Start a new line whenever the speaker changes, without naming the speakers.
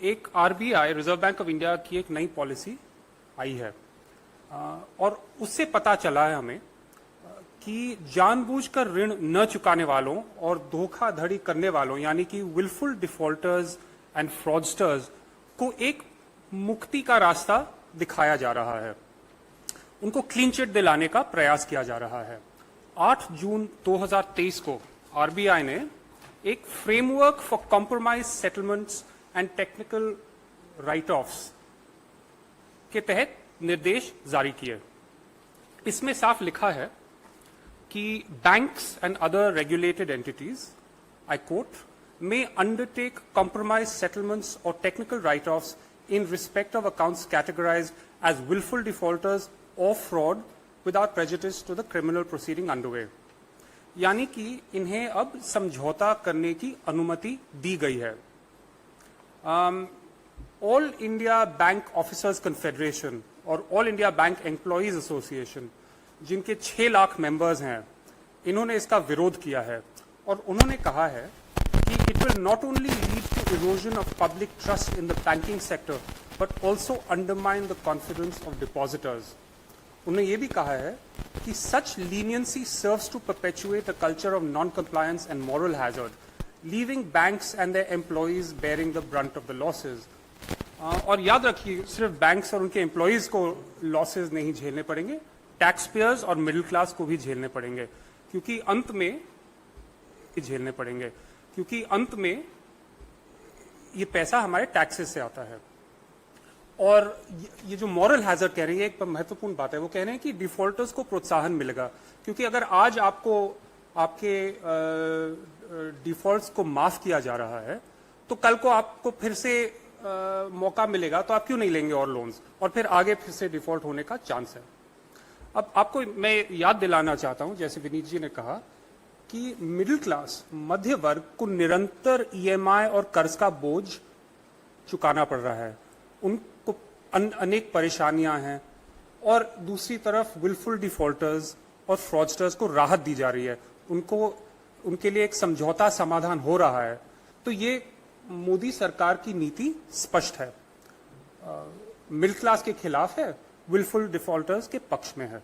एक RBI reserve bank of India की एक नई पॉलिसी आई है और उससे पता चला है हमें कि जानबूझकर ऋण न चुकाने वालों और धोखाधड़ी करने वालों यानी कि विलफुल डिफॉल्टर्स एंड फ्रॉडस्टर्स को एक मुक्ति का रास्ता दिखाया जा रहा है, उनको क्लीन चिट दिलाने का प्रयास किया जा रहा है। 8 जून 2023 को आरबीआई ने एक framework for compromise settlements and technical right offs के तहत निर्देश जारी किए। इसमें साफ लिखा है कि banks and other regulated entities, I quote, may undertake compromise settlements or technical write-offs in respect of accounts categorized as willful defaulters or fraud without prejudice to the criminal proceeding underway। यानी कि इन्हें अब समझौता करने की अनुमति दी गई है। All India bank officers confederation और all India bank employees association, जिनके 6 लाख मेंबर्स हैं, इन्होंने इसका विरोध किया है और उन्होंने कहा है कि it will not only lead to erosion of public trust in the banking sector but also undermine the confidence of depositors। उन्होंने ये भी कहा है कि such leniency serves to perpetuate a culture of non-compliance and moral hazard, leaving banks and their employees bearing the brunt of the losses। और याद रखिए, सिर्फ बैंक्स और उनके एम्प्लॉइज को लॉसेज नहीं झेलने पड़ेंगे, टैक्स पेयर्स और मिडिल क्लास को भी झेलने पड़ेंगे, क्योंकि अंत में ये पैसा हमारे टैक्सेस से आता है। और ये जो मॉरल हैजर्ड कह रही है, एक महत्वपूर्ण बात है, वो कह रहे हैं कि डिफॉल्टर्स को प्रोत्साहन मिलेगा, क्योंकि अगर आज आपको आपके डिफॉल्ट्स को माफ किया जा रहा है तो कल को आपको फिर से मौका मिलेगा तो आप क्यों नहीं लेंगे और लोन्स, और फिर आगे फिर से डिफॉल्ट होने का चांस है। अब आपको मैं याद दिलाना चाहता हूं, जैसे विनीत जी ने कहा, कि मिडिल क्लास, मध्य वर्ग को निरंतर ईएमआई और कर्ज का बोझ चुकाना पड़ रहा है, उनको अनेक परेशानियां हैं, और दूसरी तरफ विलफुल डिफॉल्टर्स और फ्रॉडस्टर्स को राहत दी जा रही है, उनके लिए एक समझौता समाधान हो रहा है। तो ये मोदी सरकार की नीति स्पष्ट है, मिडिल क्लास के खिलाफ है, विलफुल डिफॉल्टर्स के पक्ष में है।